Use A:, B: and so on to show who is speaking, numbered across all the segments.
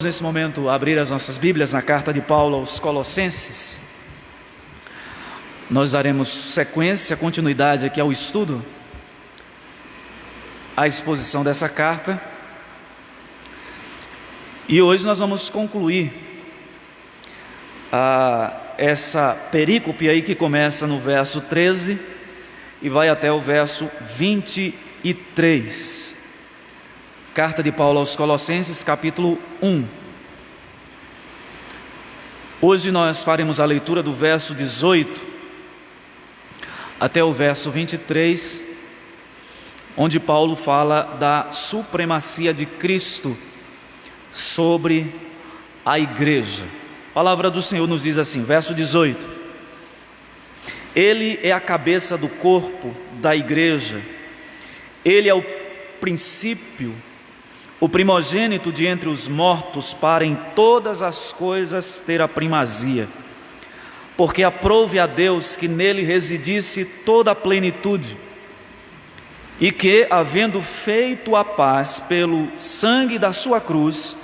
A: Nesse momento, abrir as nossas Bíblias na carta de Paulo aos Colossenses. Nós daremos sequência, continuidade aqui ao estudo, à exposição dessa carta. E hoje nós vamos concluir essa perícope aí que começa no verso 13 e vai até o verso 23. Carta de Paulo aos Colossenses, capítulo 1. Hoje nós faremos a leitura do verso 18 até o verso 23, onde Paulo fala da supremacia de Cristo sobre a igreja. A palavra do Senhor nos diz assim, verso 18: Ele é a cabeça do corpo da igreja, Ele é o princípio, o primogênito de entre os mortos, para em todas as coisas ter a primazia, porque aprouve a Deus que nele residisse toda a plenitude, e que, havendo feito a paz pelo sangue da sua cruz,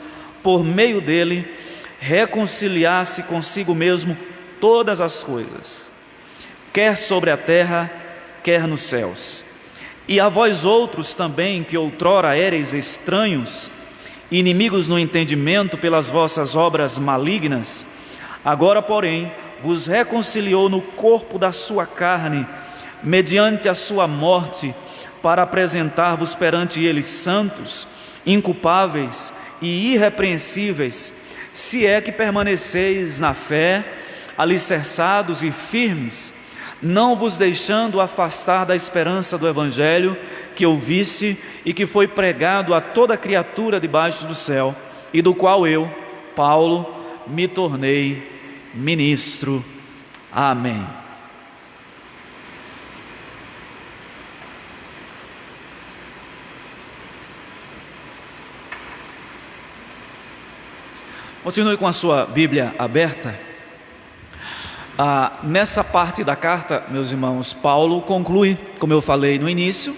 A: por meio dele, reconciliasse consigo mesmo todas as coisas, quer sobre a terra, quer nos céus. E a vós outros também, que outrora éreis estranhos, inimigos no entendimento pelas vossas obras malignas, agora, porém, vos reconciliou no corpo da sua carne, mediante a sua morte, para apresentar-vos perante ele santos, inculpáveis e irrepreensíveis, se é que permaneceis na fé, alicerçados e firmes, não vos deixando afastar da esperança do Evangelho que ouviste e que foi pregado a toda criatura debaixo do céu, e do qual eu, Paulo, me tornei ministro. Amém. Continue com a sua Bíblia aberta. Nessa parte da carta, meus irmãos, Paulo conclui, como eu falei no início,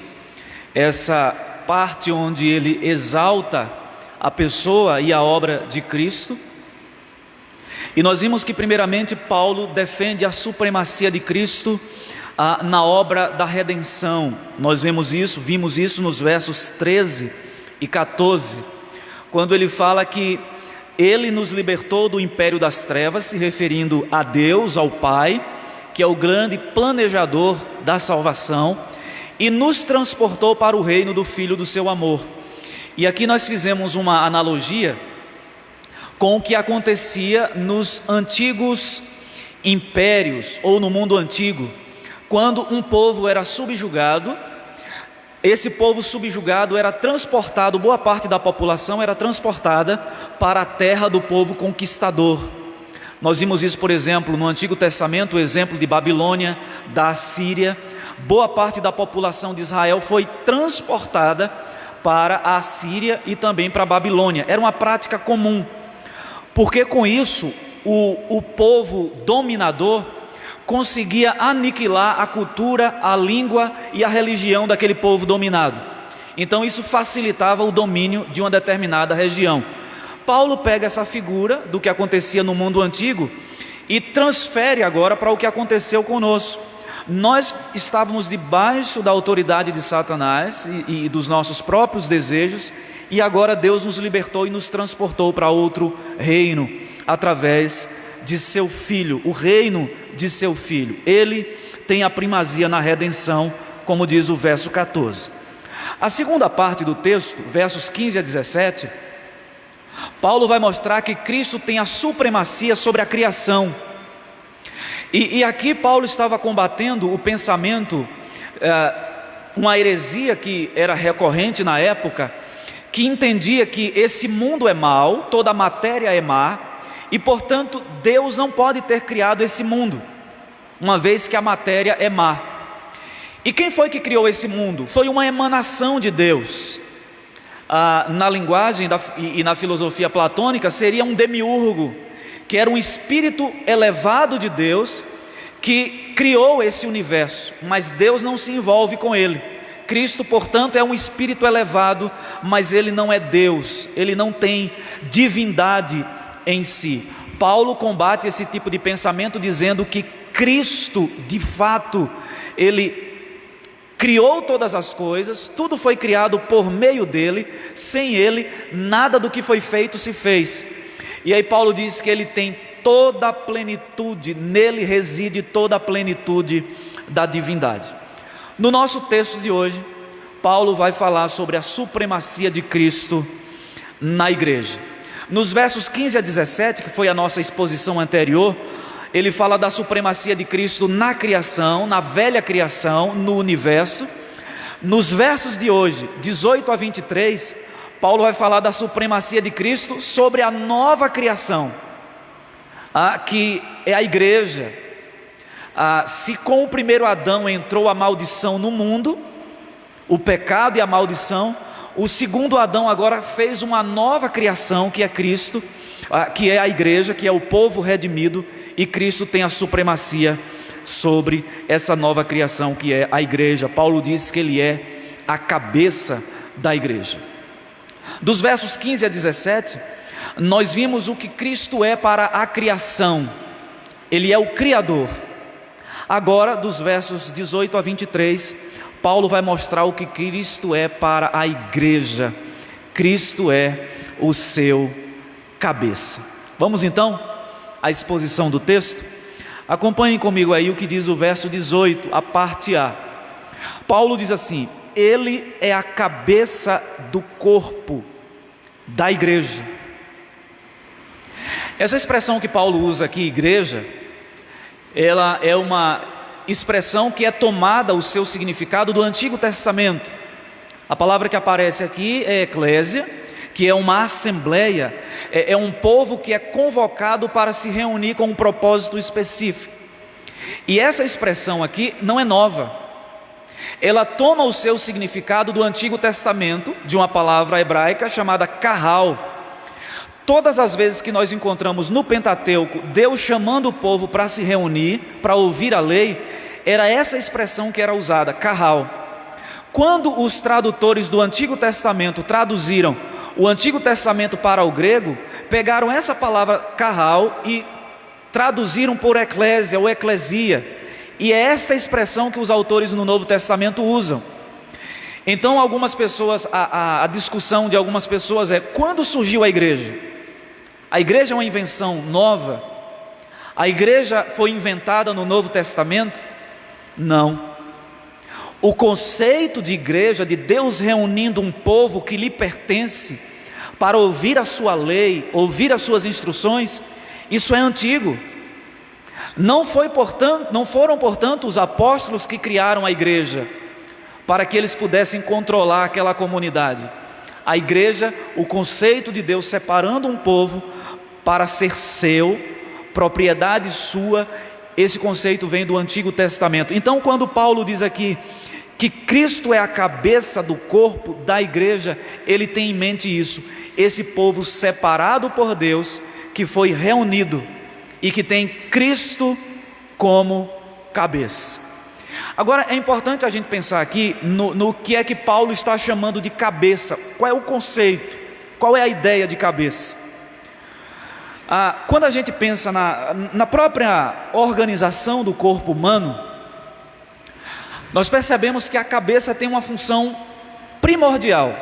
A: essa parte onde ele exalta a pessoa e a obra de Cristo. E nós vimos que primeiramente Paulo defende a supremacia de Cristo na obra da redenção. Nós vimos isso nos versos 13 e 14, quando ele fala que Ele nos libertou do império das trevas, se referindo a Deus, ao Pai, que é o grande planejador da salvação, e nos transportou para o reino do Filho do seu amor. E aqui nós fizemos uma analogia com o que acontecia nos antigos impérios, ou no mundo antigo, quando um povo era subjugado. Esse povo subjugado era transportado, boa parte da população era transportada para a terra do povo conquistador. Nós vimos isso, por exemplo, no Antigo Testamento, o exemplo de Babilônia, da Assíria. Boa parte da população de Israel foi transportada para a Assíria e também para a Babilônia. Era uma prática comum, porque com isso o povo dominador conseguia aniquilar a cultura, a língua e a religião daquele povo dominado. Então isso facilitava o domínio de uma determinada região. Paulo pega essa figura do que acontecia no mundo antigo e transfere agora para o que aconteceu conosco. Nós estávamos debaixo da autoridade de Satanás e dos nossos próprios desejos, e agora Deus nos libertou e nos transportou para outro reino, através de seu Filho, o reino de seu Filho. Ele tem a primazia na redenção, como diz o verso 14. A segunda parte do texto, versos 15 a 17, Paulo vai mostrar que Cristo tem a supremacia sobre a criação. E aqui Paulo estava combatendo o pensamento, uma heresia que era recorrente na época, que entendia que esse mundo é mau, toda a matéria é má, e portanto Deus não pode ter criado esse mundo, uma vez que a matéria é má. E quem foi que criou esse mundo? Foi uma emanação de Deus. Na linguagem e na filosofia platônica seria um demiurgo, que era um espírito elevado de Deus, que criou esse universo, mas Deus não se envolve com ele. Cristo, portanto, é um espírito elevado, mas ele não é Deus, ele não tem divindade em si. Paulo combate esse tipo de pensamento dizendo que Cristo, de fato, ele criou todas as coisas, tudo foi criado por meio dele, sem ele, nada do que foi feito se fez. E aí Paulo diz que ele tem toda a plenitude, nele reside toda a plenitude da divindade. No nosso texto de hoje, Paulo vai falar sobre a supremacia de Cristo na igreja. Nos versos 15 a 17, que foi a nossa exposição anterior, ele fala da supremacia de Cristo na criação, na velha criação, no universo. Nos versos de hoje, 18 a 23, Paulo vai falar da supremacia de Cristo sobre a nova criação, que é a igreja. Se com o primeiro Adão entrou a maldição no mundo, o pecado e a maldição, o segundo Adão agora fez uma nova criação, que é Cristo, que é a igreja, que é o povo redimido, e Cristo tem a supremacia sobre essa nova criação, que é a igreja. Paulo diz que ele é a cabeça da igreja. Dos versos 15 a 17, nós vimos o que Cristo é para a criação. Ele é o Criador. Agora, dos versos 18 a 23, Paulo vai mostrar o que Cristo é para a igreja. Cristo é o seu cabeça. Vamos então à exposição do texto? Acompanhem comigo aí o que diz o verso 18, a parte A. Paulo diz assim: ele é a cabeça do corpo da igreja. Essa expressão que Paulo usa aqui, igreja, ela é uma expressão que é tomada o seu significado do Antigo Testamento. A palavra que aparece aqui é eclésia, que é uma assembleia, é um povo que é convocado para se reunir com um propósito específico. E essa expressão aqui não é nova, ela toma o seu significado do Antigo Testamento, de uma palavra hebraica chamada kahal. Todas as vezes que nós encontramos no Pentateuco Deus chamando o povo para se reunir, para ouvir a lei, era essa expressão que era usada, kahal. Quando os tradutores do Antigo Testamento traduziram o Antigo Testamento para o grego, pegaram essa palavra kahal e traduziram por eclésia ou eclesia, e é esta expressão que os autores no Novo Testamento usam. Então algumas pessoas, a discussão de algumas pessoas é: quando surgiu a igreja? A igreja é uma invenção nova? A igreja foi inventada no Novo Testamento? Não. O conceito de igreja, de Deus reunindo um povo que lhe pertence para ouvir a sua lei, ouvir as suas instruções, isso é antigo. Não foram, portanto, os apóstolos que criaram a igreja para que eles pudessem controlar aquela comunidade. A igreja, o conceito de Deus separando um povo para ser seu, propriedade sua, esse conceito vem do Antigo Testamento. Então, quando Paulo diz aqui que Cristo é a cabeça do corpo da igreja, ele tem em mente isso, esse povo separado por Deus, que foi reunido e que tem Cristo como cabeça. Agora é importante a gente pensar aqui no que é que Paulo está chamando de cabeça. Qual é o conceito? Qual é a ideia de cabeça? Quando a gente pensa na própria organização do corpo humano, nós percebemos que a cabeça tem uma função primordial.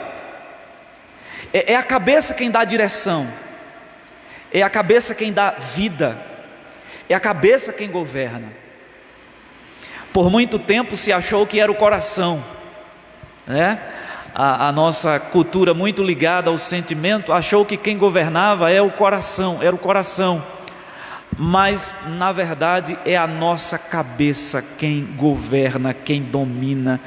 A: É a cabeça quem dá direção, é a cabeça quem dá vida, é a cabeça quem governa. Por muito tempo se achou que era o coração, né? A nossa cultura, muito ligada ao sentimento, achou que quem governava era o coração, mas na verdade é a nossa cabeça quem governa, quem domina,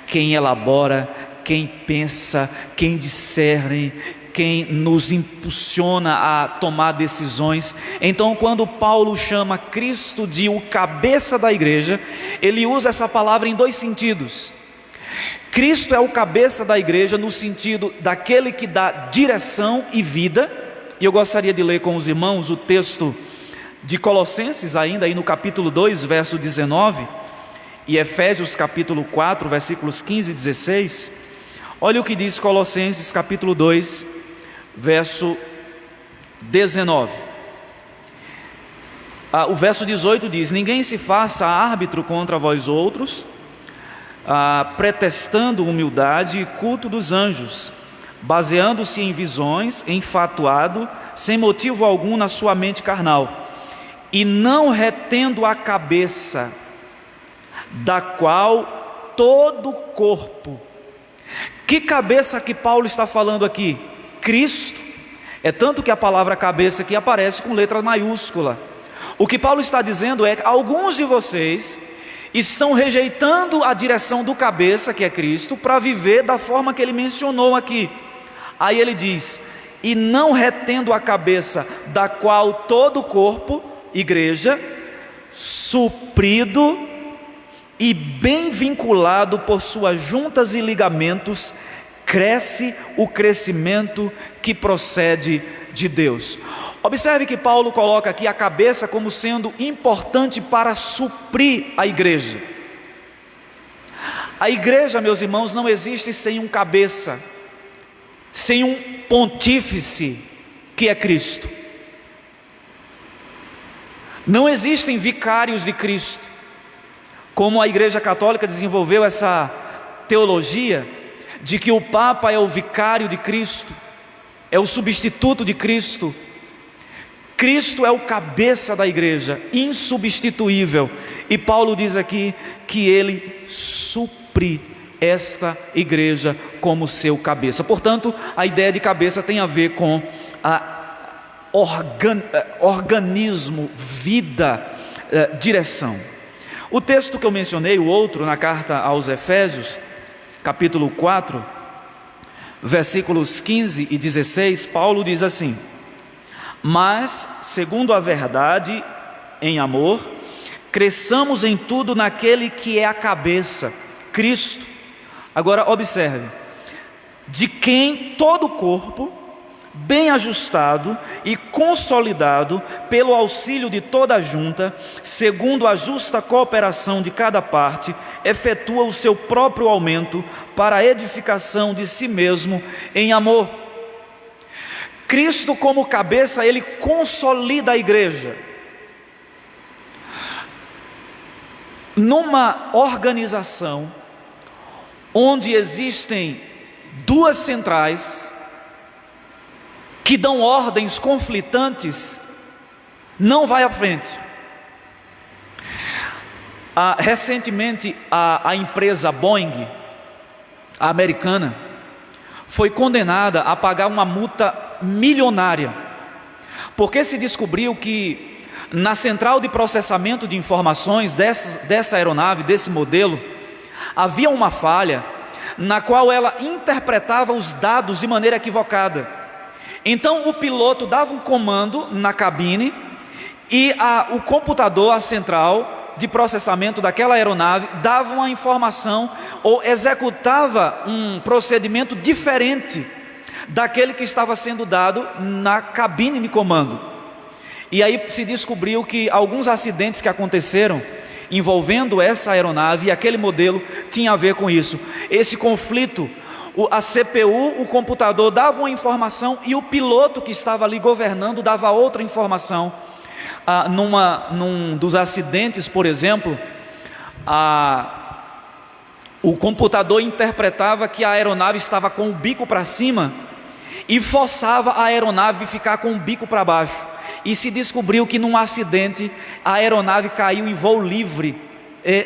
A: quem elabora, quem pensa, quem discerne, quem nos impulsiona a tomar decisões. Então, quando Paulo chama Cristo de o cabeça da igreja, ele usa essa palavra em dois sentidos. Cristo é o cabeça da igreja no sentido daquele que dá direção e vida, e eu gostaria de ler com os irmãos o texto de Colossenses, ainda aí no capítulo 2, verso 19, e Efésios capítulo 4, versículos 15 e 16, olha o que diz Colossenses capítulo 2, verso 19. O verso 18 diz: ninguém se faça árbitro contra vós outros, pretextando humildade e culto dos anjos, baseando-se em visões, enfatuado, sem motivo algum na sua mente carnal, e não retendo a cabeça, da qual todo o corpo. Que cabeça que Paulo está falando aqui? Cristo. É tanto que a palavra cabeça aqui aparece com letra maiúscula. O que Paulo está dizendo é que alguns de vocês estão rejeitando a direção do cabeça, que é Cristo, para viver da forma que ele mencionou aqui. Aí ele diz: e não retendo a cabeça, da qual todo o corpo, igreja, suprido e bem vinculado por suas juntas e ligamentos, cresce o crescimento que procede de Deus. Observe que Paulo coloca aqui a cabeça como sendo importante para suprir a igreja. A igreja, meus irmãos, não existe sem um cabeça, sem um pontífice, que é Cristo. Não existem vicários de Cristo, como a Igreja Católica desenvolveu essa teologia de que o Papa é o vicário de Cristo, é o substituto de Cristo. Cristo é o cabeça da igreja, insubstituível, e Paulo diz aqui que ele supre esta igreja como seu cabeça. Portanto, a ideia de cabeça tem a ver com organismo, vida, direção. O texto que eu mencionei, o outro, na carta aos Efésios, capítulo 4, versículos 15 e 16, Paulo diz assim: mas, segundo a verdade, em amor, cresçamos em tudo naquele que é a cabeça, Cristo. Agora observe: de quem todo o corpo, bem ajustado e consolidado pelo auxílio de toda a junta, segundo a justa cooperação de cada parte, efetua o seu próprio aumento para a edificação de si mesmo em amor. Cristo, como cabeça, ele consolida a igreja. Numa organização onde existem duas centrais que dão ordens conflitantes, não vai à frente. Recentemente, a empresa Boeing, a americana, foi condenada a pagar uma multa milionária, porque se descobriu que na central de processamento de informações dessa aeronave, desse modelo, havia uma falha na qual ela interpretava os dados de maneira equivocada. Então o piloto dava um comando na cabine e o computador, a central de processamento daquela aeronave, dava uma informação ou executava um procedimento diferente daquele que estava sendo dado na cabine de comando. E aí se descobriu que alguns acidentes que aconteceram envolvendo essa aeronave e aquele modelo tinha a ver com isso. Esse conflito, a CPU, o computador dava uma informação e o piloto que estava ali governando dava outra informação. Num dos acidentes, por exemplo, o computador interpretava que a aeronave estava com o bico para cima e forçava a aeronave a ficar com o bico para baixo. E se descobriu que num acidente a aeronave caiu em voo livre,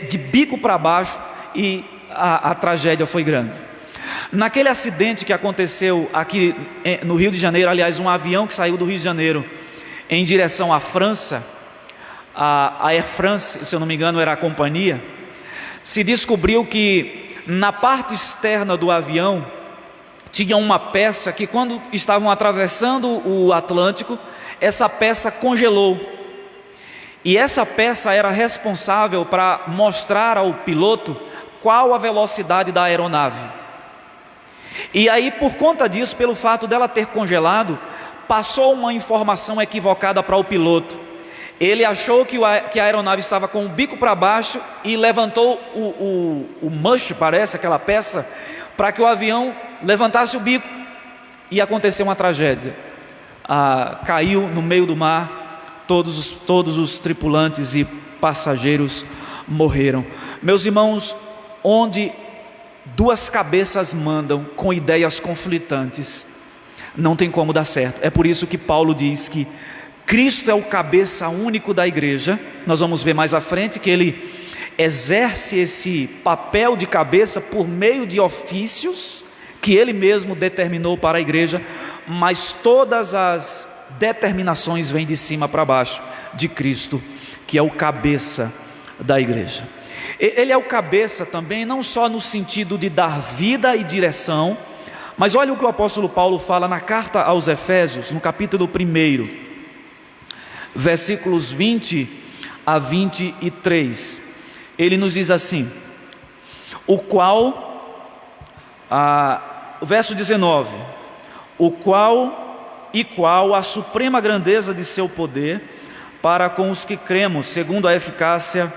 A: de bico para baixo, e a tragédia foi grande. Naquele acidente que aconteceu aqui no Rio de Janeiro, aliás, um avião que saiu do Rio de Janeiro em direção à França, a Air France, se eu não me engano era a companhia, se descobriu que na parte externa do avião tinha uma peça que, quando estavam atravessando o Atlântico, essa peça congelou, e essa peça era responsável para mostrar ao piloto qual a velocidade da aeronave. E aí, por conta disso, pelo fato dela ter congelado, passou uma informação equivocada para o piloto. Ele achou que a aeronave estava com o bico para baixo e levantou o manche, parece, aquela peça, para que o avião levantasse o bico. E aconteceu uma tragédia. Caiu no meio do mar, todos os tripulantes e passageiros morreram. Meus irmãos, onde duas cabeças mandam com ideias conflitantes, não tem como dar certo. É por isso que Paulo diz que Cristo é o cabeça único da igreja. Nós vamos ver mais à frente que ele exerce esse papel de cabeça por meio de ofícios que ele mesmo determinou para a igreja, mas todas as determinações vêm de cima para baixo de Cristo, que é o cabeça da igreja. Ele é o cabeça também, não só no sentido de dar vida e direção, mas olha o que o apóstolo Paulo fala na carta aos Efésios, no capítulo 1, versículos 20 a 23. Ele nos diz assim: verso 19: qual a suprema grandeza de seu poder para com os que cremos, segundo a eficácia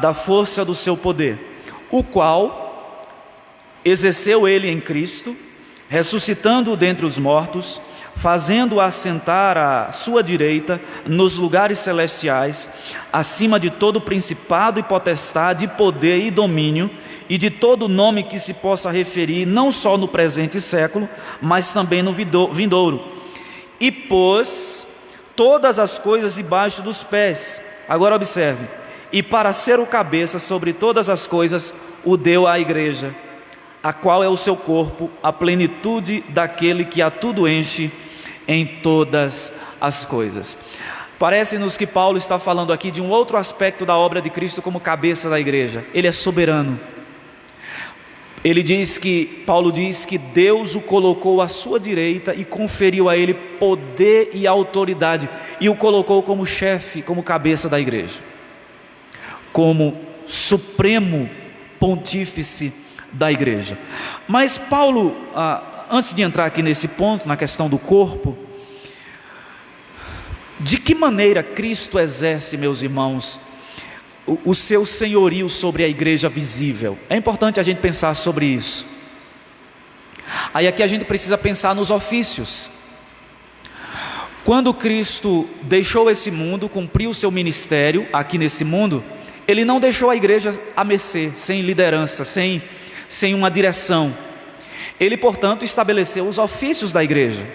A: da força do seu poder, o qual exerceu ele em Cristo, ressuscitando-o dentre os mortos, fazendo-o assentar à sua direita nos lugares celestiais, acima de todo principado e potestade, e poder e domínio, e de todo nome que se possa referir, não só no presente século, mas também no vindouro. E pôs todas as coisas debaixo dos pés. Agora observe: e para ser o cabeça sobre todas as coisas, o deu à igreja, a qual é o seu corpo, a plenitude daquele que a tudo enche em todas as coisas. Parece-nos que Paulo está falando aqui de um outro aspecto da obra de Cristo como cabeça da igreja. Ele é soberano. Paulo diz que Deus o colocou à sua direita e conferiu a ele poder e autoridade, e o colocou como chefe, como cabeça da igreja, como supremo pontífice da igreja. Mas Paulo, antes de entrar aqui nesse ponto, na questão do corpo, de que maneira Cristo exerce, meus irmãos, o seu senhorio sobre a igreja visível? É importante a gente pensar sobre isso. Aí aqui a gente precisa pensar nos ofícios. Quando Cristo deixou esse mundo, cumpriu o seu ministério aqui nesse mundo, ele não deixou a igreja à mercê, sem liderança, sem uma direção. Ele, portanto, estabeleceu os ofícios da igreja.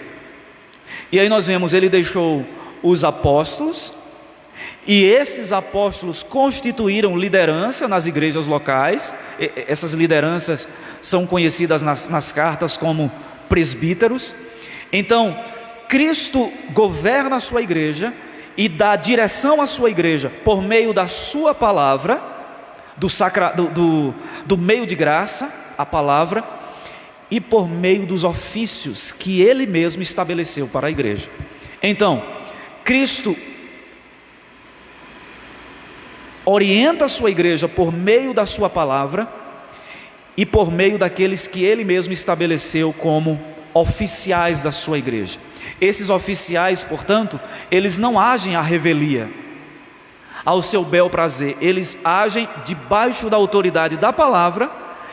A: E aí nós vemos, ele deixou os apóstolos, e esses apóstolos constituíram liderança nas igrejas locais. Essas lideranças são conhecidas nas cartas como presbíteros. Então, Cristo governa a sua igreja e dá direção à sua igreja por meio da sua palavra, do meio de graça, a palavra, e por meio dos ofícios que ele mesmo estabeleceu para a igreja. Então, Cristo orienta a sua igreja por meio da sua palavra e por meio daqueles que ele mesmo estabeleceu como oficiais da sua igreja. Esses oficiais, portanto, eles não agem à revelia, ao seu bel prazer. Eles agem debaixo da autoridade da palavra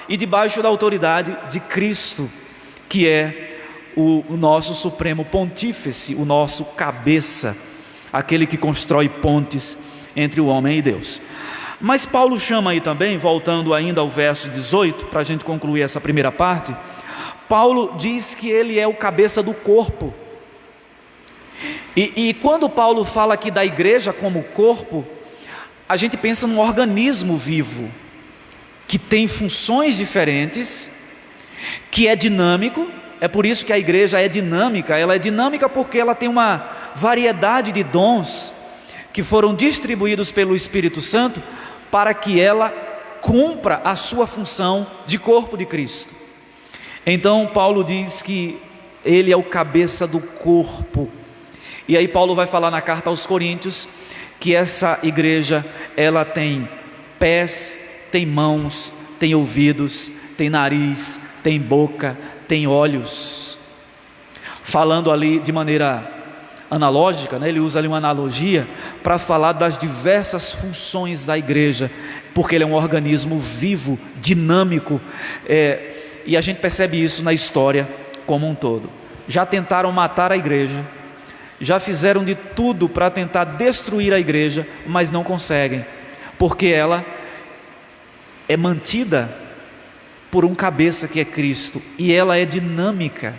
A: e debaixo da autoridade de Cristo, que é o nosso supremo pontífice, o nosso cabeça, aquele que constrói pontes entre o homem e Deus. Mas Paulo chama aí também, voltando ainda ao verso 18, para a gente concluir essa primeira parte, Paulo diz que ele é o cabeça do corpo. E quando Paulo fala aqui da igreja como corpo, a gente pensa num organismo vivo, que tem funções diferentes, que é dinâmico. É por isso que a igreja é dinâmica. Ela é dinâmica porque ela tem uma variedade de dons que foram distribuídos pelo Espírito Santo para que ela cumpra a sua função de corpo de Cristo. Então Paulo diz que ele é o cabeça do corpo. E aí Paulo vai falar na carta aos Coríntios que essa igreja, ela tem pés, tem mãos, tem ouvidos, tem nariz, tem boca, tem olhos. Falando ali de maneira analógica, né? Ele usa ali uma analogia para falar das diversas funções da igreja, porque ele é um organismo vivo, dinâmico, e a gente percebe isso na história como um todo. Já tentaram matar a igreja, já fizeram de tudo para tentar destruir a igreja, mas não conseguem, porque ela é mantida por um cabeça que é Cristo, e ela é dinâmica.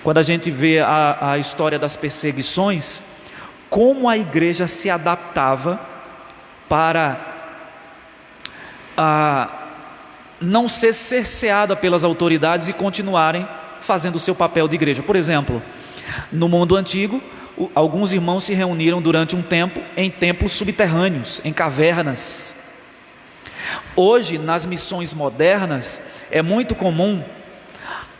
A: Quando a gente vê a história das perseguições, como a igreja se adaptava para não ser cerceada pelas autoridades e continuarem fazendo o seu papel de igreja. Por exemplo, no mundo antigo, alguns irmãos se reuniram durante um tempo em templos subterrâneos, em cavernas. Hoje, nas missões modernas, é muito comum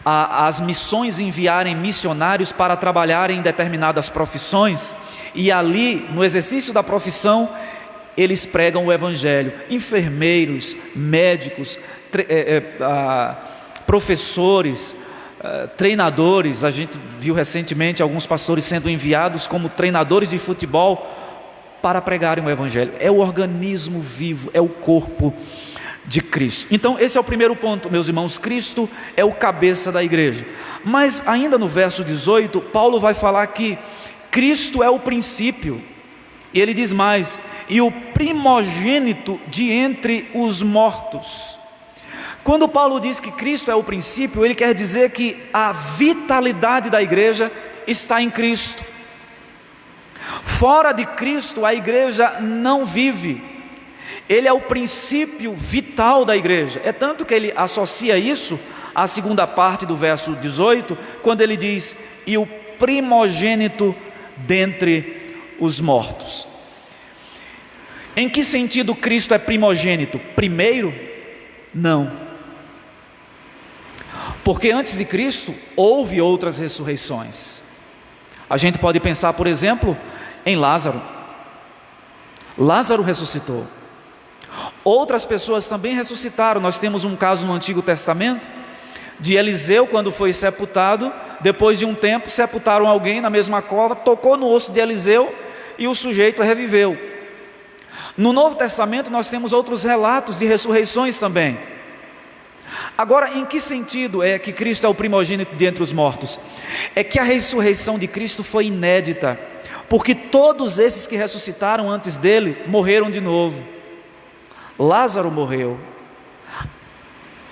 A: as missões enviarem missionários para trabalhar em determinadas profissões, e ali, no exercício da profissão, eles pregam o evangelho. Enfermeiros, médicos, professores, treinadores. A gente viu recentemente alguns pastores sendo enviados como treinadores de futebol para pregarem o evangelho. É o organismo vivo, é o corpo de Cristo. Então esse é o primeiro ponto, meus irmãos. Cristo é o cabeça da igreja. Mas ainda no verso 18, Paulo vai falar que Cristo é o princípio, e ele diz mais: e o primogênito de entre os mortos. Quando Paulo diz que Cristo é o princípio, ele quer dizer que a vitalidade da igreja está em Cristo. Fora de Cristo a igreja não vive. Ele é o princípio vital da igreja. É tanto que ele associa isso à segunda parte do verso 18, quando ele diz: e o primogênito dentre os mortos. Em que sentido Cristo é primogênito? Primeiro? Não. Porque antes de Cristo houve outras ressurreições. A gente pode pensar, por exemplo, em Lázaro. Lázaro ressuscitou. Outras pessoas também ressuscitaram. Nós temos um caso no Antigo Testamento de Eliseu, quando foi sepultado. Depois de um tempo, sepultaram alguém na mesma cova, tocou no osso de Eliseu e o sujeito reviveu. No Novo Testamento nós temos outros relatos de ressurreições também. Agora, em que sentido é que Cristo é o primogênito dentre os mortos? É que a ressurreição de Cristo foi inédita, porque todos esses que ressuscitaram antes dele morreram de novo. Lázaro morreu.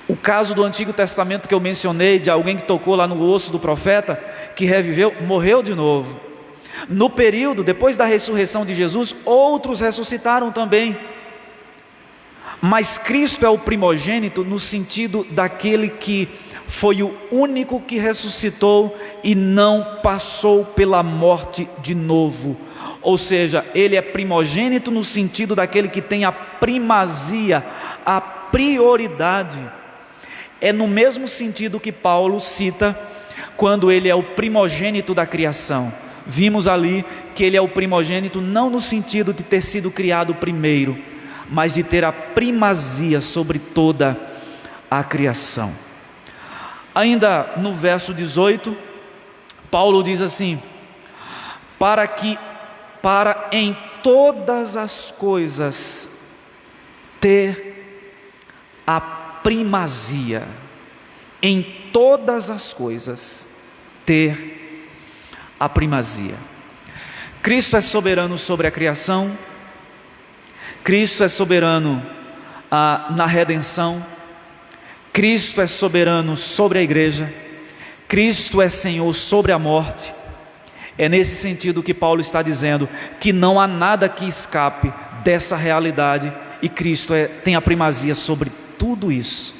A: O caso do Antigo Testamento que eu mencionei, de alguém que tocou lá no osso do profeta, que reviveu, morreu de novo. No período, depois da ressurreição de Jesus, outros ressuscitaram também. Mas Cristo é o primogênito no sentido daquele que foi o único que ressuscitou e não passou pela morte de novo. Ou seja, ele é primogênito no sentido daquele que tem a primazia, a prioridade. É no mesmo sentido que Paulo cita quando ele é o primogênito da criação. Vimos ali que ele é o primogênito não no sentido de ter sido criado primeiro, mas de ter a primazia sobre toda a criação. Ainda no verso 18, Paulo diz assim: para em todas as coisas ter a primazia, em todas as coisas ter a primazia. Cristo é soberano sobre a criação, Cristo é soberano na redenção, Cristo é soberano sobre a igreja, Cristo é Senhor sobre a morte. É nesse sentido que Paulo está dizendo que não há nada que escape dessa realidade, e Cristo tem a primazia sobre tudo isso.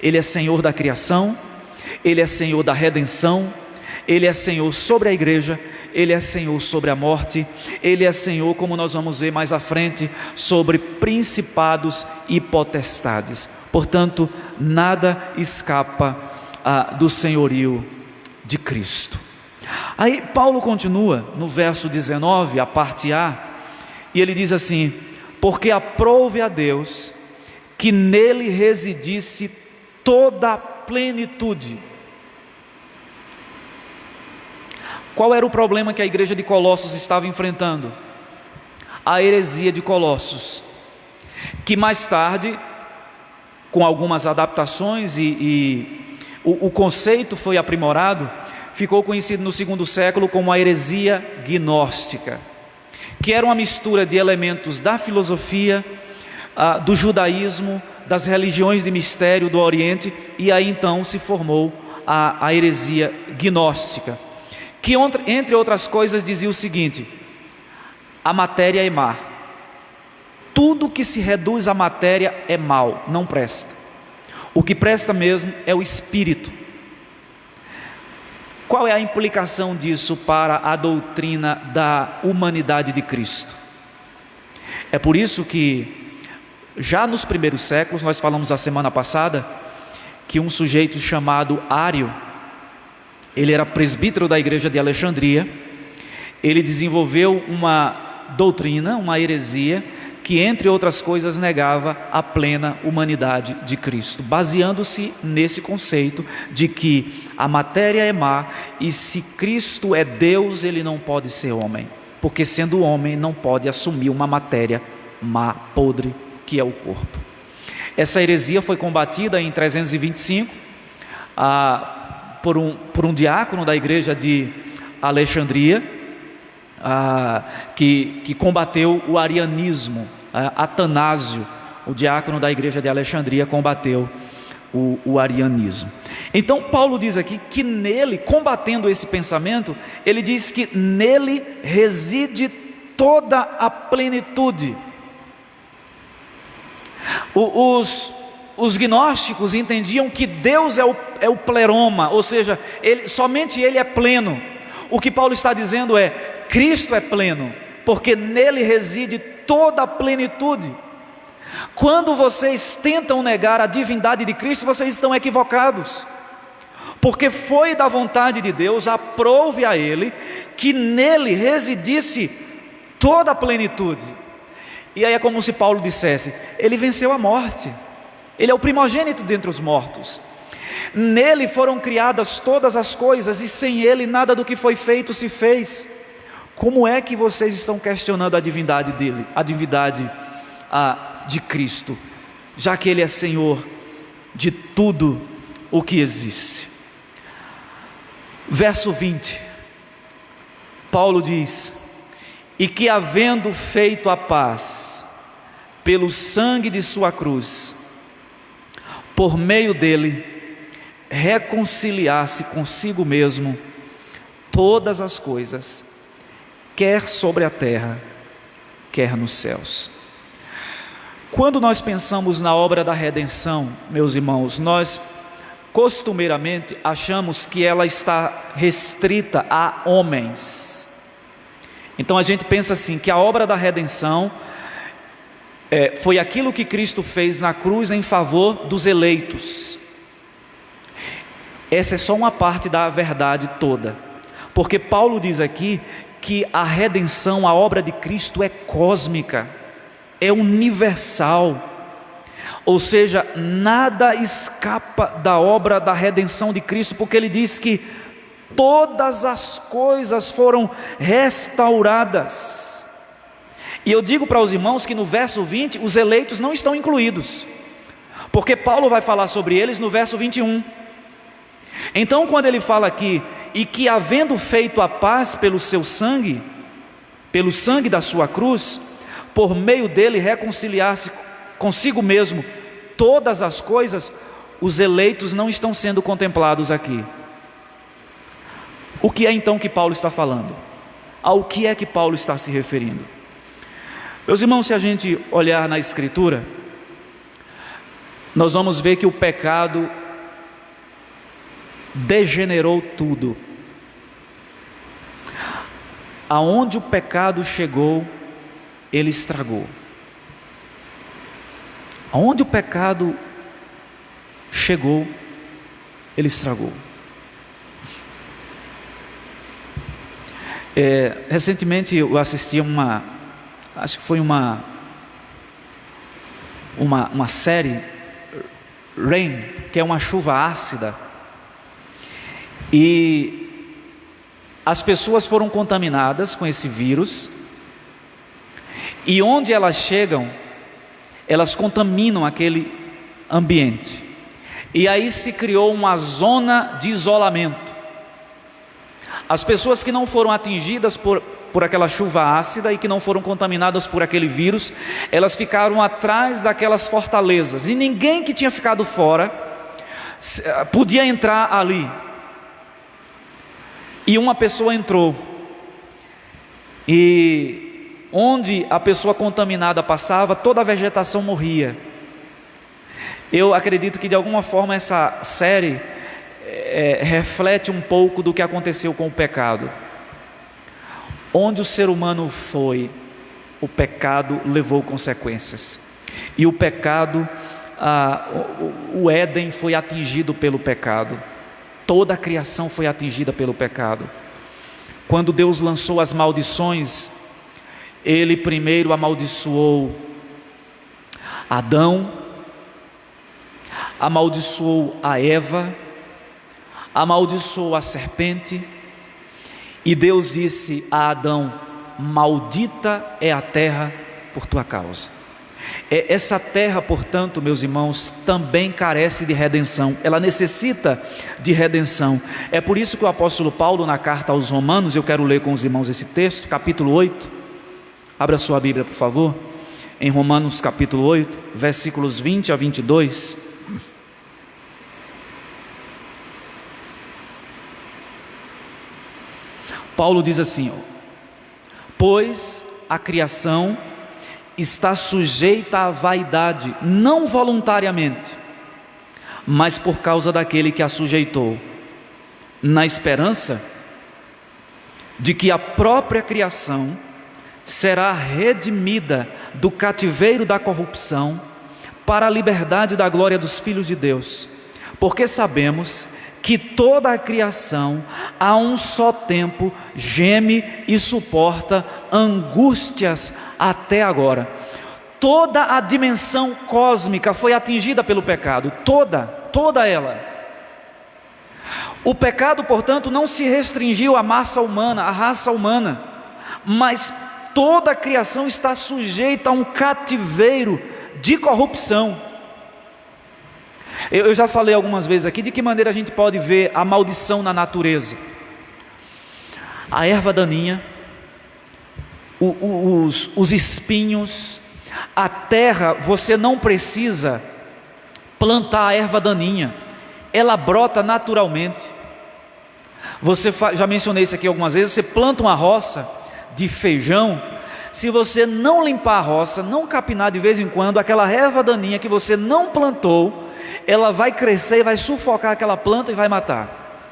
A: Ele é Senhor da criação, Ele é Senhor da redenção, Ele é Senhor sobre a igreja, Ele é Senhor sobre a morte, Ele é Senhor, como nós vamos ver mais à frente, sobre principados e potestades. Portanto, nada escapa do senhorio de Cristo. Aí Paulo continua no verso 19, a parte A, e ele diz assim: porque aprouve a Deus que nele residisse toda a plenitude. Qual era o problema que a igreja de Colossos estava enfrentando? A heresia de Colossos, que mais tarde, com algumas adaptações o conceito foi aprimorado, ficou conhecido no segundo século como a heresia gnóstica, que era uma mistura de elementos da filosofia, do judaísmo, das religiões de mistério do Oriente, e aí então se formou a heresia gnóstica, que entre outras coisas dizia o seguinte: a matéria é má, tudo que se reduz à matéria é mal, não presta, o que presta mesmo é o espírito. Qual é a implicação disso para a doutrina da humanidade de Cristo? É por isso que já nos primeiros séculos, nós falamos a semana passada, que um sujeito chamado Ário, ele era presbítero da igreja de Alexandria, ele desenvolveu uma doutrina, uma heresia, que entre outras coisas negava a plena humanidade de Cristo, baseando-se nesse conceito de que a matéria é má e se Cristo é Deus, ele não pode ser homem, porque sendo homem não pode assumir uma matéria má, podre, que é o corpo. Essa heresia foi combatida em 325 por um diácono da igreja de Alexandria, que combateu o arianismo. Atanásio, o diácono da igreja de Alexandria, combateu o arianismo. Então Paulo diz aqui que nele, combatendo esse pensamento, ele diz que nele reside toda a plenitude. Os gnósticos entendiam que Deus é o pleroma, ou seja, somente ele é pleno. O que Paulo está dizendo é: Cristo é pleno, porque nele reside toda a plenitude. Quando vocês tentam negar a divindade de Cristo, vocês estão equivocados, porque foi da vontade de Deus, aprove a ele, que nele residisse toda a plenitude. E aí é como se Paulo dissesse: ele venceu a morte, ele é o primogênito dentre os mortos, nele foram criadas todas as coisas, e sem ele nada do que foi feito se fez. Como é que vocês estão questionando a divindade dele, a divindade de Cristo, já que ele é Senhor de tudo o que existe? Verso 20, Paulo diz: e que havendo feito a paz pelo sangue de sua cruz, por meio dele reconciliasse consigo mesmo todas as coisas, quer sobre a terra, quer nos céus. Quando nós pensamos na obra da redenção, meus irmãos, nós costumeiramente achamos que ela está restrita a homens. Então a gente pensa assim, que a obra da redenção foi aquilo que Cristo fez na cruz em favor dos eleitos. Essa é só uma parte da verdade toda, porque Paulo diz aqui que a redenção, a obra de Cristo é cósmica, é universal, ou seja, nada escapa da obra da redenção de Cristo, porque ele diz que todas as coisas foram restauradas. E eu digo para os irmãos que no verso 20 os eleitos não estão incluídos, porque Paulo vai falar sobre eles no verso 21. Então quando ele fala aqui, e que havendo feito a paz pelo seu sangue, pelo sangue da sua cruz, por meio dele reconciliar-se consigo mesmo todas as coisas, os eleitos não estão sendo contemplados aqui. O que é então que Paulo está falando? Ao que é que Paulo está se referindo? Meus irmãos, se a gente olhar na Escritura, nós vamos ver que o pecado degenerou tudo. Aonde o pecado chegou, ele estragou. Aonde o pecado chegou, ele estragou. Recentemente eu assisti acho que foi uma série, Rain, que é uma chuva ácida, e as pessoas foram contaminadas com esse vírus, e onde elas chegam, elas contaminam aquele ambiente, e aí se criou uma zona de isolamento. As pessoas que não foram atingidas por aquela chuva ácida e que não foram contaminadas por aquele vírus, elas ficaram atrás daquelas fortalezas, e ninguém que tinha ficado fora podia entrar ali. E uma pessoa entrou, e onde a pessoa contaminada passava, toda a vegetação morria. Eu acredito que de alguma forma essa série reflete um pouco do que aconteceu com o pecado. Onde o ser humano foi, o pecado levou consequências. E o pecado, o Éden foi atingido pelo pecado. Toda a criação foi atingida pelo pecado. Quando Deus lançou as maldições, Ele primeiro amaldiçoou Adão, amaldiçoou a Eva, amaldiçoou a serpente, e Deus disse a Adão: maldita é a terra por tua causa. Essa terra, portanto, meus irmãos, também carece de redenção, ela necessita de redenção. É por isso que o apóstolo Paulo, na carta aos Romanos, eu quero ler com os irmãos esse texto, capítulo 8, abra sua Bíblia por favor, em Romanos capítulo 8, versículos 20 a 22, Paulo diz assim: pois a criação está sujeita à vaidade, não voluntariamente, mas por causa daquele que a sujeitou, na esperança de que a própria criação será redimida do cativeiro da corrupção para a liberdade da glória dos filhos de Deus. Porque sabemos que toda a criação a um só tempo geme e suporta angústias até agora. Toda a dimensão cósmica foi atingida pelo pecado, toda ela. O pecado, portanto, não se restringiu à massa humana, à raça humana, mas toda a criação está sujeita a um cativeiro de corrupção. Eu já falei algumas vezes aqui de que maneira a gente pode ver a maldição na natureza. A erva daninha, os espinhos, a terra. Você não precisa plantar a erva daninha, ela brota naturalmente. Já mencionei isso aqui algumas vezes. Você planta uma roça de feijão, se você não limpar a roça, não capinar de vez em quando, aquela erva daninha que você não plantou, ela vai crescer e vai sufocar aquela planta e vai matar.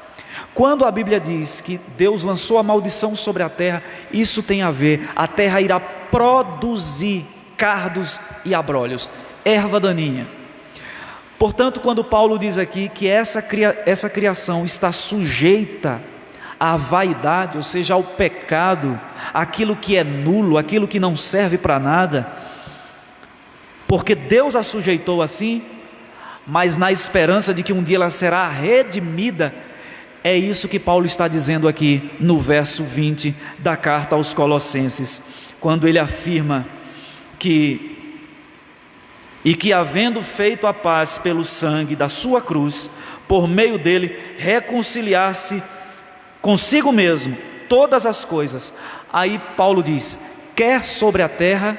A: Quando a Bíblia diz que Deus lançou a maldição sobre a terra, isso tem a ver, a terra irá produzir cardos e abrolhos, erva daninha. Portanto, quando Paulo diz aqui que essa criação está sujeita à vaidade, ou seja, ao pecado, aquilo que é nulo, aquilo que não serve para nada, porque Deus a sujeitou assim, mas na esperança de que um dia ela será redimida. É isso que Paulo está dizendo aqui no verso 20 da carta aos Colossenses, quando ele afirma que havendo feito a paz pelo sangue da sua cruz, por meio dele reconciliar-se consigo mesmo todas as coisas. Aí Paulo diz: quer sobre a terra,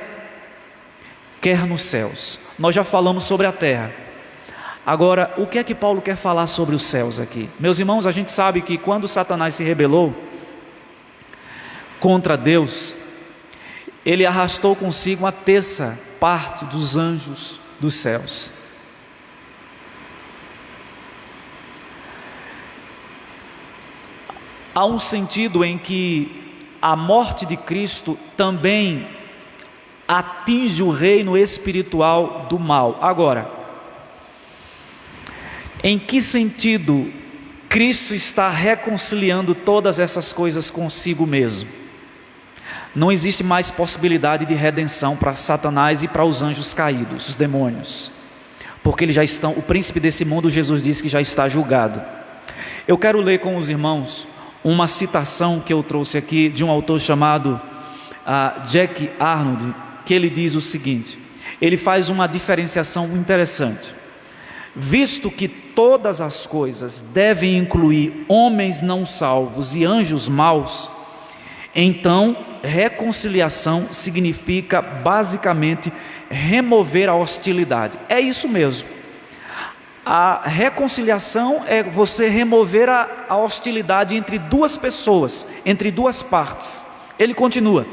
A: quer nos céus. Nós já falamos sobre a terra. Agora, o que é que Paulo quer falar sobre os céus aqui? Meus irmãos, a gente sabe que quando Satanás se rebelou contra Deus, ele arrastou consigo uma terça parte dos anjos dos céus. Há um sentido em que a morte de Cristo também atinge o reino espiritual do mal. Agora, em que sentido Cristo está reconciliando todas essas coisas consigo mesmo? Não existe mais possibilidade de redenção para Satanás e para os anjos caídos, os demônios, porque eles já estão, o príncipe desse mundo, Jesus disse que já está julgado. Eu quero ler com os irmãos uma citação que eu trouxe aqui de um autor chamado Jack Arnold, que ele diz o seguinte, ele faz uma diferenciação interessante. Visto que todas as coisas devem incluir homens não salvos e anjos maus, então reconciliação significa basicamente remover a hostilidade. É isso mesmo. A reconciliação é você remover a hostilidade entre duas pessoas, entre duas partes. Ele continua: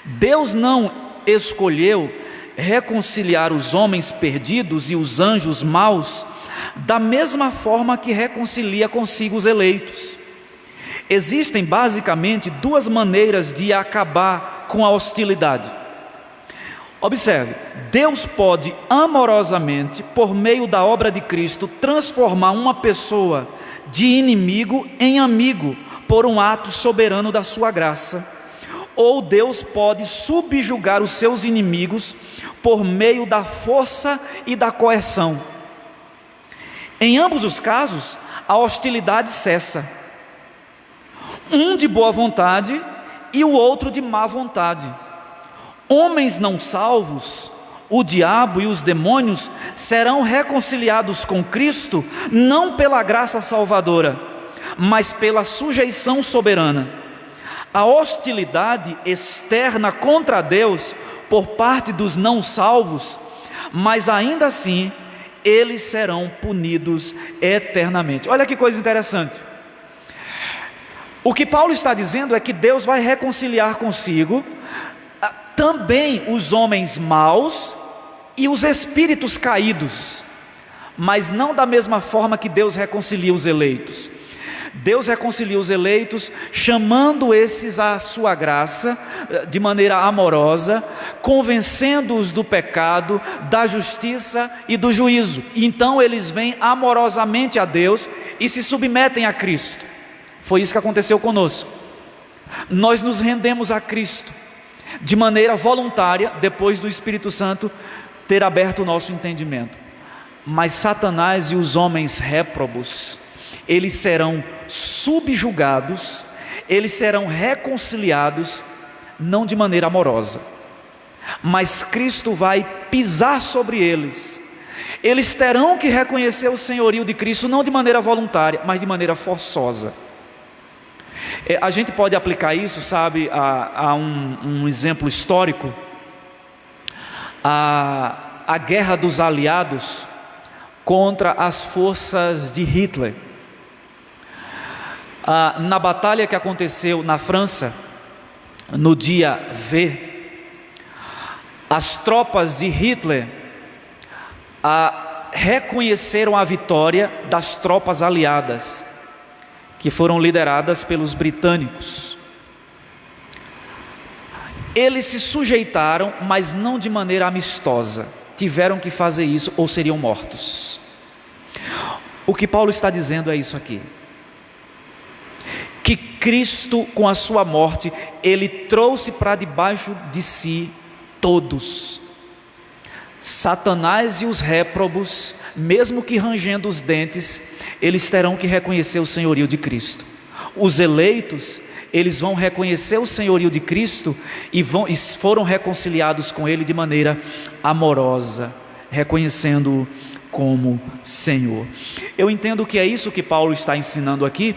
A: Deus não escolheu reconciliar os homens perdidos e os anjos maus da mesma forma que reconcilia consigo os eleitos. Existem basicamente duas maneiras de acabar com a hostilidade. Observe, Deus pode amorosamente, por meio da obra de Cristo, transformar uma pessoa de inimigo em amigo por um ato soberano da sua graça. Ou Deus pode subjugar os seus inimigos por meio da força e da coerção. Em ambos os casos, a hostilidade cessa. Um de boa vontade e o outro de má vontade. Homens não salvos, o diabo e os demônios serão reconciliados com Cristo, não pela graça salvadora, mas pela sujeição soberana. A hostilidade externa contra Deus por parte dos não salvos, mas ainda assim eles serão punidos eternamente. Olha que coisa interessante. O que Paulo está dizendo é que Deus vai reconciliar consigo também os homens maus e os espíritos caídos, mas não da mesma forma que Deus reconcilia os eleitos. Deus reconcilia os eleitos, chamando esses à sua graça, de maneira amorosa, convencendo-os do pecado, da justiça e do juízo. Então eles vêm amorosamente a Deus e se submetem a Cristo. Foi isso que aconteceu conosco. Nós nos rendemos a Cristo de maneira voluntária, depois do Espírito Santo ter aberto o nosso entendimento. Mas Satanás e os homens réprobos, eles serão subjugados, eles serão reconciliados, não de maneira amorosa, mas Cristo vai pisar sobre eles. Eles terão que reconhecer o senhorio de Cristo, não de maneira voluntária, mas de maneira forçosa. A gente pode aplicar isso, sabe, a um exemplo histórico, a guerra dos aliados contra as forças de Hitler. Na batalha que aconteceu na França, no dia V, as tropas de Hitler reconheceram a vitória das tropas aliadas, que foram lideradas pelos britânicos. Eles se sujeitaram, mas não de maneira amistosa. Tiveram que fazer isso ou seriam mortos. O que Paulo está dizendo é isso aqui: que Cristo, com a sua morte, Ele trouxe para debaixo de si todos. Satanás e os réprobos, mesmo que rangendo os dentes, eles terão que reconhecer o senhorio de Cristo. Os eleitos, eles vão reconhecer o senhorio de Cristo e foram reconciliados com Ele de maneira amorosa, reconhecendo-o como Senhor. Eu entendo que é isso que Paulo está ensinando aqui,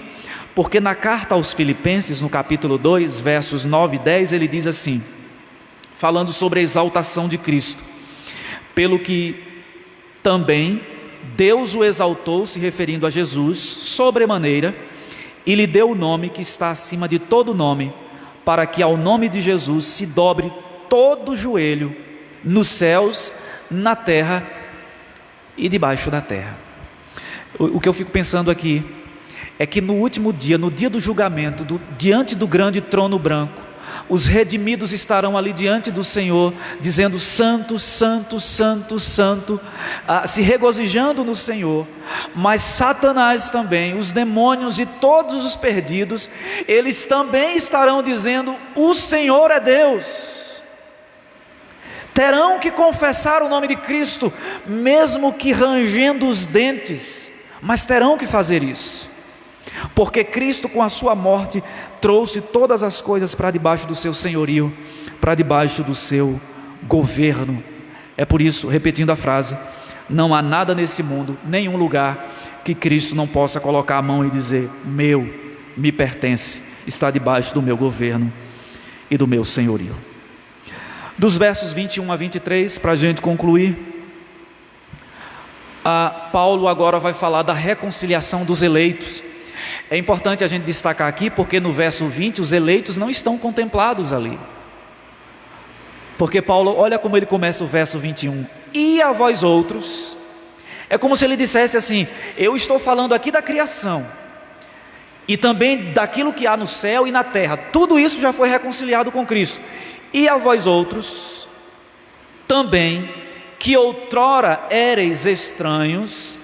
A: porque na carta aos Filipenses, no capítulo 2, versos 9 e 10, ele diz assim, falando sobre a exaltação de Cristo: pelo que também Deus o exaltou, se referindo a Jesus, sobremaneira, e lhe deu o nome que está acima de todo nome, para que ao nome de Jesus se dobre todo o joelho, nos céus, na terra e debaixo da terra. O que eu fico pensando aqui é que no último dia, no dia do julgamento, diante do grande trono branco, os redimidos estarão ali diante do Senhor, dizendo: santo, santo, santo, santo, se regozijando no Senhor. Mas Satanás também, os demônios e todos os perdidos, eles também estarão dizendo: o Senhor é Deus. Terão que confessar o nome de Cristo, mesmo que rangendo os dentes, mas terão que fazer isso. Porque Cristo com a sua morte trouxe todas as coisas para debaixo do seu senhorio, para debaixo do seu governo. É por isso, repetindo a frase, não há nada nesse mundo, nenhum lugar que Cristo não possa colocar a mão e dizer: meu, me pertence, está debaixo do meu governo e do meu senhorio. Dos versos 21 a 23, para a gente concluir, Paulo agora vai falar da reconciliação dos eleitos. É importante a gente destacar aqui, porque no verso 20 os eleitos não estão contemplados ali. Porque Paulo, olha como ele começa o verso 21: e a vós outros. É como se ele dissesse assim: eu estou falando aqui da criação, e também daquilo que há no céu e na terra, tudo isso já foi reconciliado com Cristo. E a vós outros também, que outrora éreis estranhos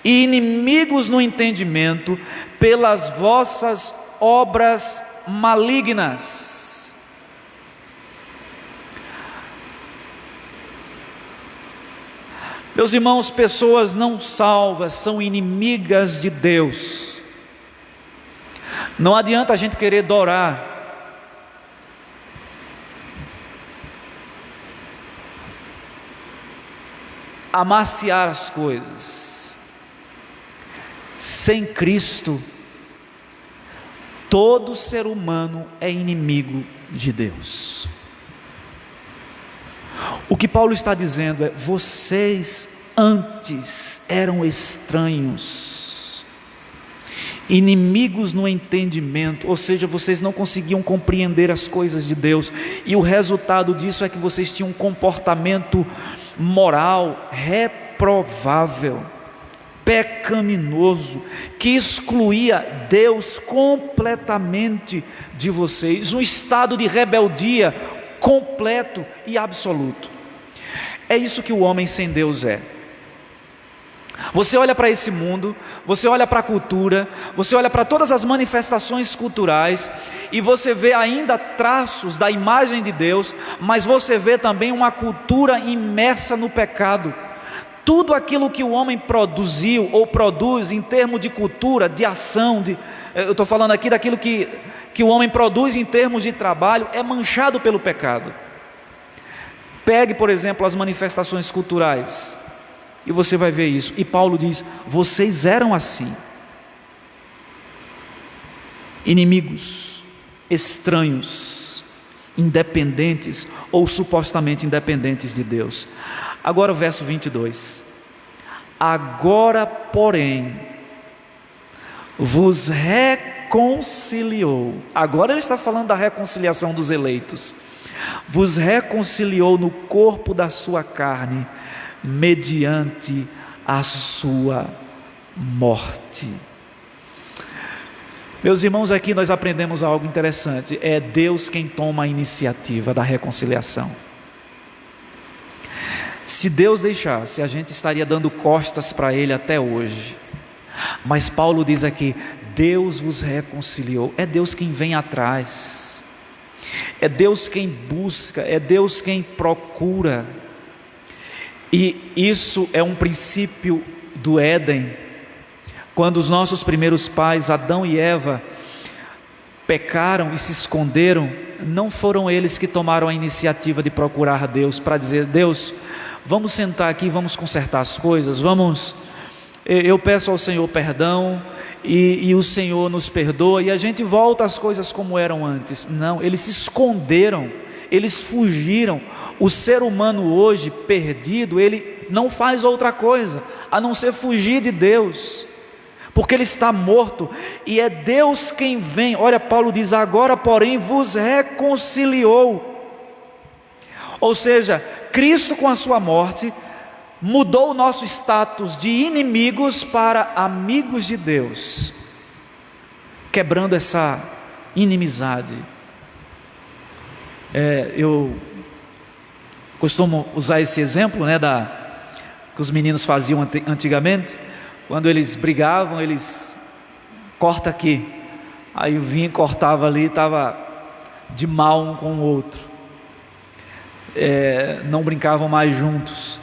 A: e inimigos no entendimento, pelas vossas obras malignas. Meus irmãos, pessoas não salvas são inimigas de Deus. Não adianta a gente querer adorar amaciar as coisas. Sem Cristo, todo ser humano é inimigo de Deus. O que Paulo está dizendo é: vocês antes eram estranhos, inimigos no entendimento, ou seja, vocês não conseguiam compreender as coisas de Deus, e o resultado disso é que vocês tinham um comportamento moral reprovável, pecaminoso, que excluía Deus completamente de vocês, um estado de rebeldia completo e absoluto. É isso que o homem sem Deus é. Você olha para esse mundo, você olha para a cultura, você olha para todas as manifestações culturais, e você vê ainda traços da imagem de Deus, mas você vê também uma cultura imersa no pecado. Tudo aquilo que o homem produziu ou produz em termos de cultura, de ação, eu estou falando aqui daquilo que o homem produz em termos de trabalho, é manchado pelo pecado. Pegue, por exemplo, as manifestações culturais, e você vai ver isso. E Paulo diz: vocês eram assim, inimigos, estranhos, independentes ou supostamente independentes de Deus. Agora o verso 22: agora porém vos reconciliou. Agora ele está falando da reconciliação dos eleitos. Vos reconciliou no corpo da sua carne, mediante a sua morte. Meus irmãos, aqui nós aprendemos algo interessante. É Deus quem toma a iniciativa da reconciliação. Se Deus deixasse, a gente estaria dando costas para Ele até hoje. Mas Paulo diz aqui: Deus vos reconciliou. É Deus quem vem atrás, é Deus quem busca, é Deus quem procura. E isso é um princípio do Éden. Quando os nossos primeiros pais, Adão e Eva, pecaram e se esconderam, não foram eles que tomaram a iniciativa de procurar Deus para dizer: Deus, vamos sentar aqui, vamos consertar as coisas, eu peço ao Senhor perdão, e o Senhor nos perdoa, e a gente volta às coisas como eram antes. Não, eles se esconderam, eles fugiram. O ser humano hoje perdido, ele não faz outra coisa a não ser fugir de Deus, porque ele está morto, e é Deus quem vem. Olha, Paulo diz: agora porém vos reconciliou. Ou seja, Cristo com a sua morte mudou o nosso status de inimigos para amigos de Deus, quebrando essa inimizade. Eu costumo usar esse exemplo, que os meninos faziam antigamente. Quando eles brigavam, eles corta aqui, aí eu vinha e cortava ali, estava de mal um com o outro, não brincavam mais juntos,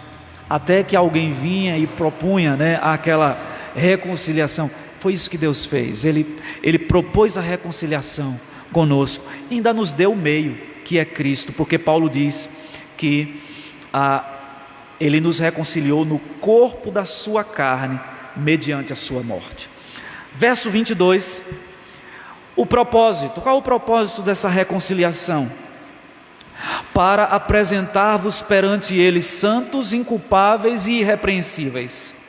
A: até que alguém vinha e propunha aquela reconciliação. Foi isso que Deus fez. Ele propôs a reconciliação conosco, e ainda nos deu o meio, que é Cristo, porque Paulo diz que Ele nos reconciliou no corpo da sua carne, mediante a sua morte. Verso 22, o propósito. Qual o propósito dessa reconciliação? Para apresentar-vos perante Ele santos, inculpáveis e irrepreensíveis.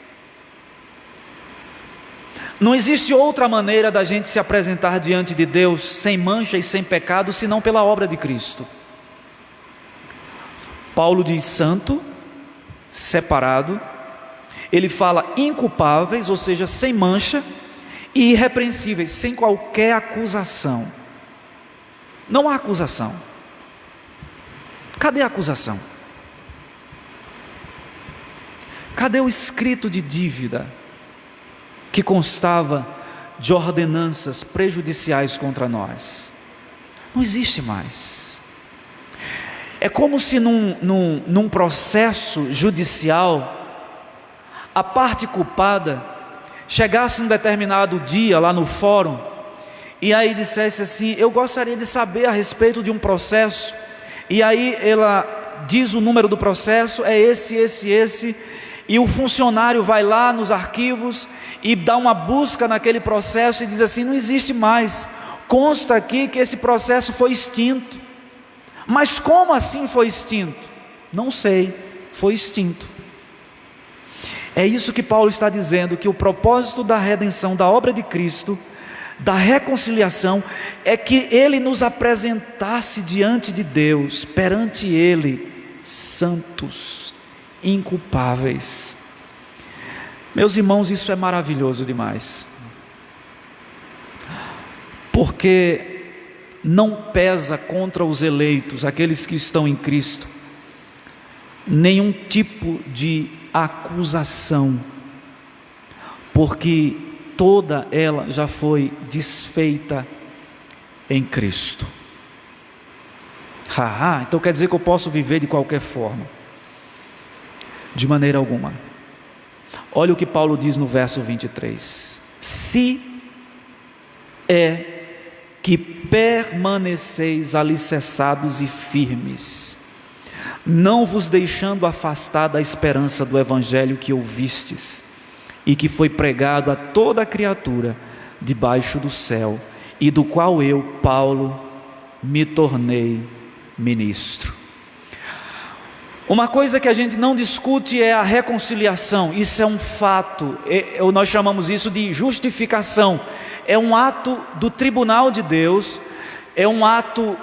A: Não existe outra maneira da gente se apresentar diante de Deus sem mancha e sem pecado, senão pela obra de Cristo. Paulo diz santo, separado. Ele fala inculpáveis, ou seja, sem mancha, e irrepreensíveis, sem qualquer acusação. Não há acusação. Cadê a acusação? Cadê o escrito de dívida que constava de ordenanças prejudiciais contra nós? Não existe mais. É como se num processo judicial, a parte culpada chegasse um determinado dia lá no fórum, e aí dissesse assim: eu gostaria de saber a respeito de um processo, e aí ela diz o número do processo, é esse, e o funcionário vai lá nos arquivos e dá uma busca naquele processo e diz assim: não existe mais, consta aqui que esse processo foi extinto. Mas como assim foi extinto? Não sei, foi extinto. É isso que Paulo está dizendo, que o propósito da redenção, da obra de Cristo, da reconciliação, é que Ele nos apresentasse diante de Deus, perante Ele, santos, inculpáveis. Meus irmãos, isso é maravilhoso demais, porque não pesa contra os eleitos, aqueles que estão em Cristo, nenhum tipo de acusação, porque toda ela já foi desfeita em Cristo. Então quer dizer que eu posso viver de qualquer forma? De maneira alguma. Olha o que Paulo diz no verso 23: se é que permaneceis alicerçados e firmes, não vos deixando afastar da esperança do evangelho que ouvistes, e que foi pregado a toda a criatura debaixo do céu, e do qual eu, Paulo, me tornei ministro. Uma coisa que a gente não discute é a reconciliação. Isso é um fato, nós chamamos isso de justificação. É um ato do tribunal de Deus, é um ato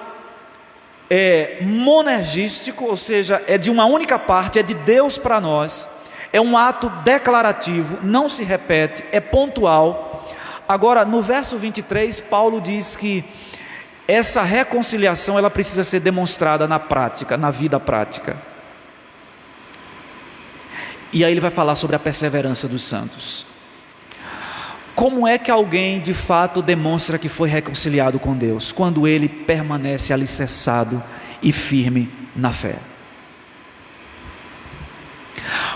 A: monergístico, ou seja, é de uma única parte, é de Deus para nós. É um ato declarativo, não se repete, é pontual. Agora, no verso 23, Paulo diz que essa reconciliação ela precisa ser demonstrada na prática, na vida prática. E aí ele vai falar sobre a perseverança dos santos. Como é que alguém de fato demonstra que foi reconciliado com Deus? Quando ele permanece alicerçado e firme na fé.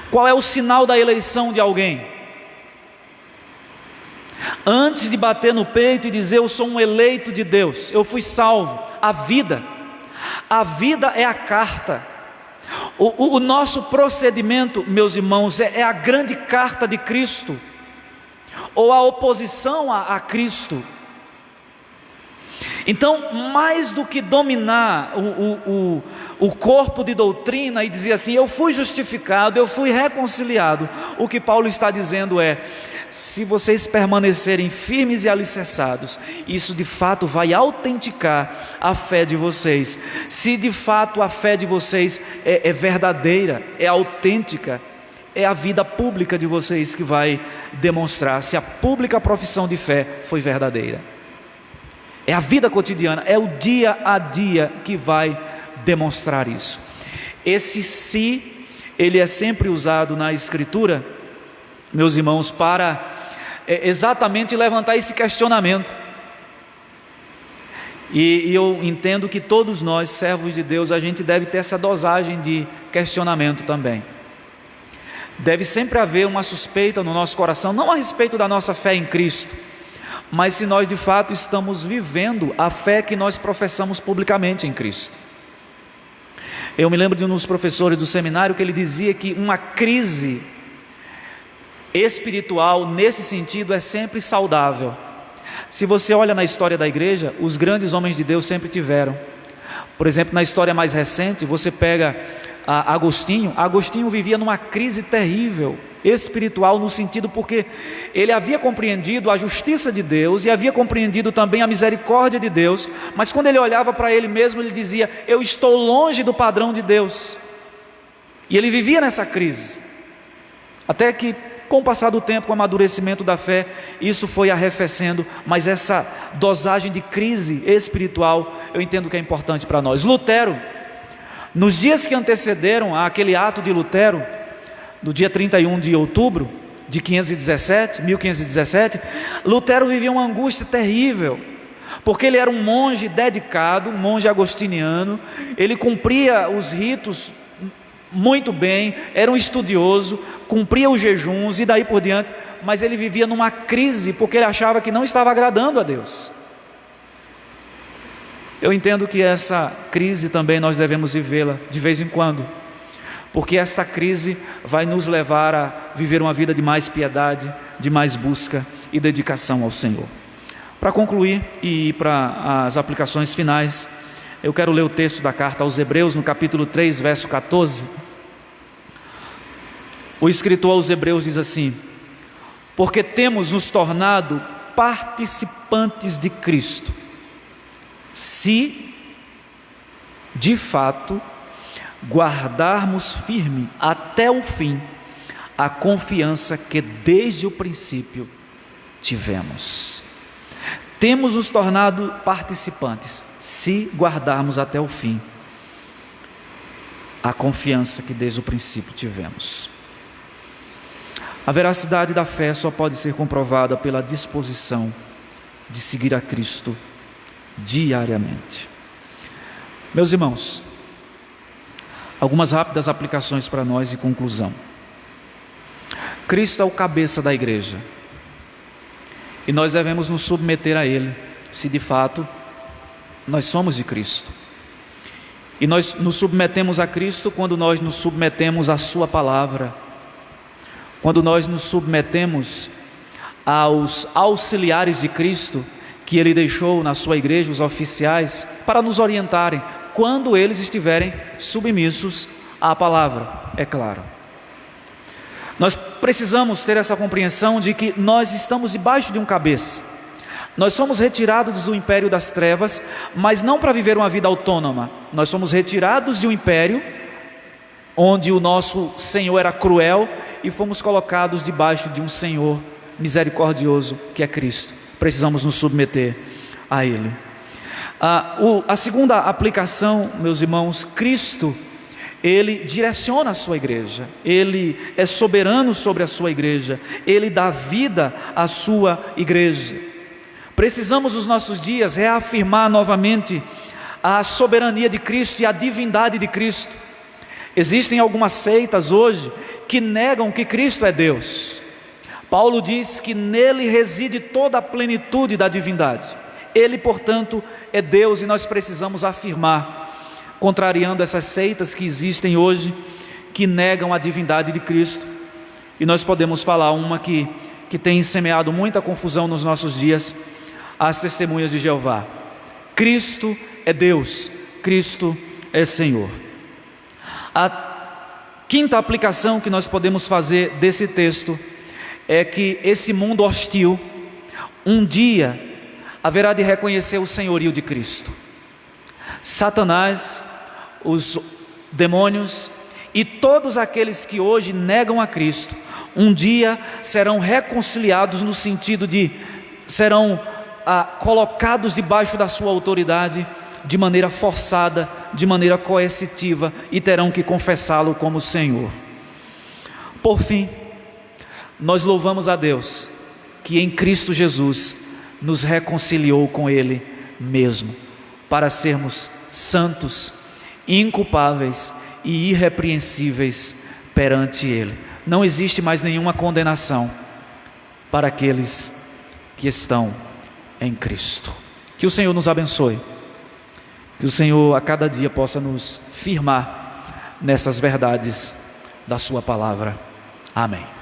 A: Qual é o sinal da eleição de alguém? Antes de bater no peito e dizer eu sou um eleito de Deus, eu fui salvo, a vida é a carta. O nosso procedimento, meus irmãos, é a grande carta de Cristo, ou a oposição a Cristo. Então, mais do que dominar o corpo de doutrina e dizer assim, eu fui justificado, eu fui reconciliado, o que Paulo está dizendo é: se vocês permanecerem firmes e alicerçados, isso de fato vai autenticar a fé de vocês. Se de fato a fé de vocês é verdadeira, é autêntica, é a vida pública de vocês que vai demonstrar se a pública profissão de fé foi verdadeira. É a vida cotidiana, é o dia a dia que vai demonstrar isso. Esse se, ele é sempre usado na Escritura, meus irmãos, para exatamente levantar esse questionamento. E eu entendo que todos nós, servos de Deus, a gente deve ter essa dosagem de questionamento também. Deve sempre haver uma suspeita no nosso coração, não a respeito da nossa fé em Cristo, mas se nós de fato estamos vivendo a fé que nós professamos publicamente em Cristo. Eu me lembro de um dos professores do seminário que ele dizia que uma crise espiritual nesse sentido é sempre saudável. Se você olha na história da igreja, os grandes homens de Deus sempre tiveram. Por exemplo, na história mais recente, você pega Agostinho vivia numa crise terrível, espiritual, no sentido porque ele havia compreendido a justiça de Deus e havia compreendido também a misericórdia de Deus, mas quando ele olhava para ele mesmo, ele dizia: eu estou longe do padrão de Deus. E ele vivia nessa crise, até que com o passar do tempo, com o amadurecimento da fé, isso foi arrefecendo, mas essa dosagem de crise espiritual, eu entendo que é importante para nós. Lutero, nos dias que antecederam aquele ato de Lutero, no dia 31 de outubro de 1517, Lutero vivia uma angústia terrível, porque ele era um monge dedicado, um monge agostiniano, ele cumpria os ritos muito bem, era um estudioso, cumpria os jejuns e daí por diante, mas ele vivia numa crise, porque ele achava que não estava agradando a Deus. Eu entendo que essa crise também nós devemos vivê-la de vez em quando, porque esta crise vai nos levar a viver uma vida de mais piedade, de mais busca e dedicação ao Senhor. Para concluir e ir para as aplicações finais, eu quero ler o texto da carta aos Hebreus, no capítulo 3, verso 14. O escritor aos Hebreus diz assim: porque temos nos tornado participantes de Cristo, se de fato guardarmos firme até o fim a confiança que desde o princípio tivemos. Temos nos tornado participantes, se guardarmos até o fim a confiança que desde o princípio tivemos. A veracidade da fé só pode ser comprovada pela disposição de seguir a Cristo diariamente. Meus irmãos, algumas rápidas aplicações para nós e conclusão. Cristo é o cabeça da igreja e nós devemos nos submeter a Ele, se de fato nós somos de Cristo. E nós nos submetemos a Cristo quando nós nos submetemos à Sua palavra, quando nós nos submetemos aos auxiliares de Cristo que Ele deixou na sua igreja, os oficiais, para nos orientarem quando eles estiverem submissos à palavra, é claro. Nós precisamos ter essa compreensão de que nós estamos debaixo de um cabeça. Nós somos retirados do império das trevas, mas não para viver uma vida autônoma. Nós somos retirados de um império onde o nosso Senhor era cruel e fomos colocados debaixo de um Senhor misericordioso, que é Cristo. Precisamos nos submeter a Ele. A segunda aplicação, meus irmãos, Cristo, Ele direciona a sua igreja, Ele é soberano sobre a sua igreja, Ele dá vida à sua igreja. Precisamos nos nossos dias reafirmar novamente a soberania de Cristo e a divindade de Cristo. Existem algumas seitas hoje que negam que Cristo é Deus. Paulo diz que nele reside toda a plenitude da divindade. Ele, portanto, é Deus e nós precisamos afirmar, contrariando essas seitas que existem hoje, que negam a divindade de Cristo. E nós podemos falar uma que tem semeado muita confusão nos nossos dias, as testemunhas de Jeová. Cristo é Deus, Cristo é Senhor. A quinta aplicação que nós podemos fazer desse texto é que esse mundo hostil, um dia, haverá de reconhecer o senhorio de Cristo. Satanás, os demônios e todos aqueles que hoje negam a Cristo, um dia serão reconciliados no sentido de serão colocados debaixo da sua autoridade de maneira forçada, de maneira coercitiva, e terão que confessá-lo como Senhor. Por fim, nós louvamos a Deus que em Cristo Jesus nos reconciliou com Ele mesmo, para sermos santos, inculpáveis e irrepreensíveis perante Ele. não existe mais nenhuma condenação para aqueles que estão em Cristo. Que o Senhor nos abençoe, que o Senhor a cada dia possa nos firmar nessas verdades da sua palavra. Amém.